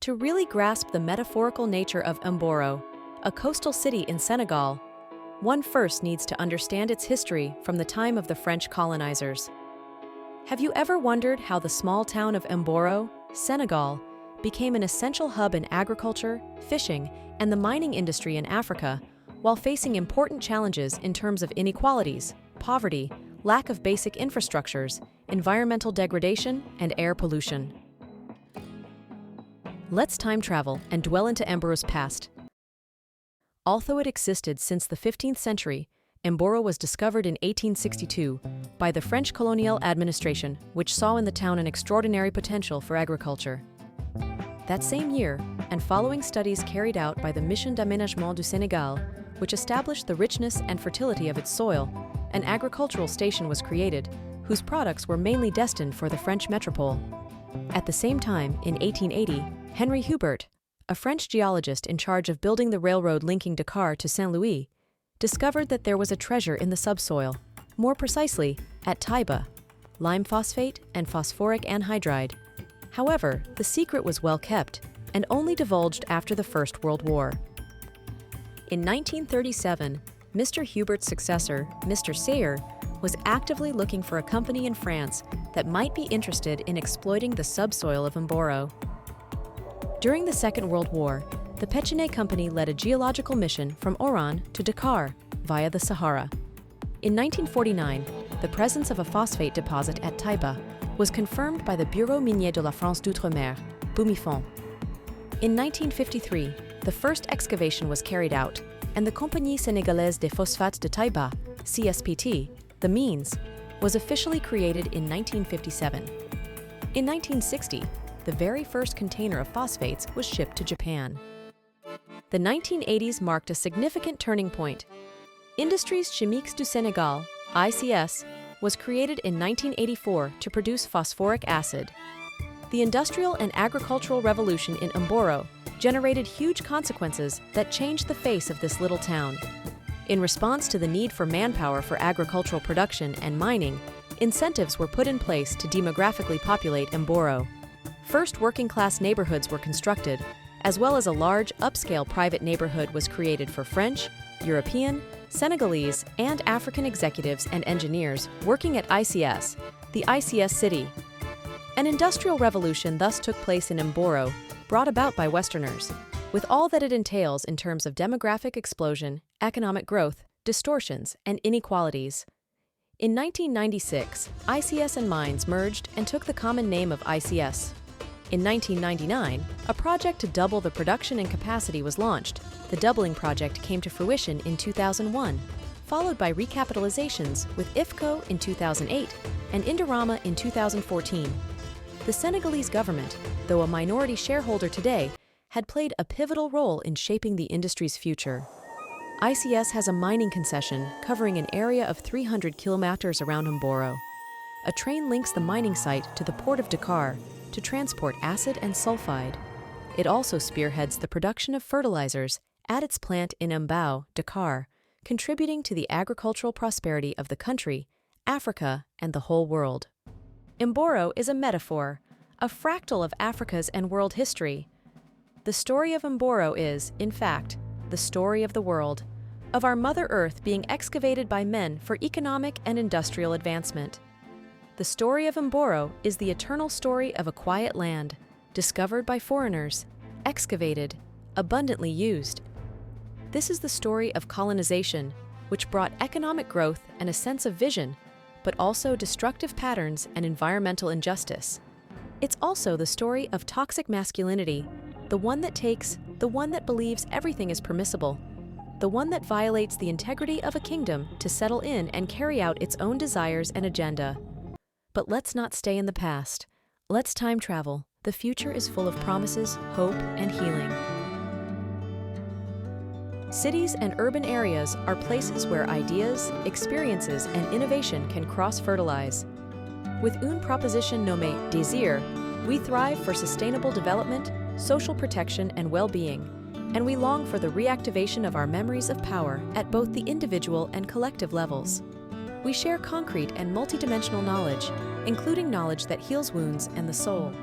To really grasp the metaphorical nature of Mboro, a coastal city in Senegal, one first needs to understand its history from the time of the French colonizers. Have you ever wondered how the small town of Mboro, Senegal, became an essential hub in agriculture, fishing, and the mining industry in Africa, while facing important challenges in terms of inequalities, poverty, lack of basic infrastructures, environmental degradation, and air pollution? Let's time travel and dwell into Mboro's past. Although it existed since the 15th century, Mboro was discovered in 1862 by the French colonial administration, which saw in the town an extraordinary potential for agriculture. That same year, and following studies carried out by the Mission d'Aménagement du Sénégal, which established the richness and fertility of its soil, an agricultural station was created, whose products were mainly destined for the French metropole. At the same time, in 1880, Henry Hubert, a French geologist in charge of building the railroad linking Dakar to Saint-Louis, discovered that there was a treasure in the subsoil, more precisely, at Taiba, lime phosphate and phosphoric anhydride. However, the secret was well kept and only divulged after the First World War. In 1937, Mr. Hubert's successor, Mr. Sayer, was actively looking for a company in France that might be interested in exploiting the subsoil of Mboro. During the Second World War, the Pétionnet Company led a geological mission from Oran to Dakar via the Sahara. In 1949, the presence of a phosphate deposit at Taiba was confirmed by the Bureau Minier de la France d'Outre-mer, Bumifon. In 1953, the first excavation was carried out, and the Compagnie Sénégalaise des Phosphates de Taiba, CSPT, the means, was officially created in 1957. In 1960, the very first container of phosphates was shipped to Japan. The 1980s marked a significant turning point. Industries Chimiques du Sénégal, ICS, was created in 1984 to produce phosphoric acid. The industrial and agricultural revolution in Mboro generated huge consequences that changed the face of this little town. In response to the need for manpower for agricultural production and mining, incentives were put in place to demographically populate Mboro. First working-class neighborhoods were constructed, as well as a large, upscale private neighborhood was created for French, European, Senegalese, and African executives and engineers working at ICS, the ICS city. An industrial revolution thus took place in Mboro, brought about by Westerners, with all that it entails in terms of demographic explosion, economic growth, distortions, and inequalities. In 1996, ICS and Mines merged and took the common name of ICS. In 1999, a project to double the production and capacity was launched. The doubling project came to fruition in 2001, followed by recapitalizations with IFCO in 2008 and Indorama in 2014. The Senegalese government, though a minority shareholder today, had played a pivotal role in shaping the industry's future. ICS has a mining concession covering an area of 300 kilometers around Mboro. A train links the mining site to the port of Dakar to transport acid and sulfide. It also spearheads the production of fertilizers at its plant in Mbao, Dakar, contributing to the agricultural prosperity of the country, Africa, and the whole world. Mboro is a metaphor, a fractal of Africa's and world history. The story of Mboro is, in fact, the story of the world, of our Mother Earth being excavated by men for economic and industrial advancement. The story of Mboro is the eternal story of a quiet land, discovered by foreigners, excavated, abundantly used. This is the story of colonization, which brought economic growth and a sense of vision, but also destructive patterns and environmental injustice. It's also the story of toxic masculinity, the one that takes, the one that believes everything is permissible, the one that violates the integrity of a kingdom to settle in and carry out its own desires and agenda. But let's not stay in the past. Let's time travel. The future is full of promises, hope, and healing. Cities and urban areas are places where ideas, experiences, and innovation can cross-fertilize. With une proposition nommée Désir, we thrive for sustainable development, social protection, and well-being, and we long for the reactivation of our memories of power at both the individual and collective levels. We share concrete and multidimensional knowledge, including knowledge that heals wounds and the soul.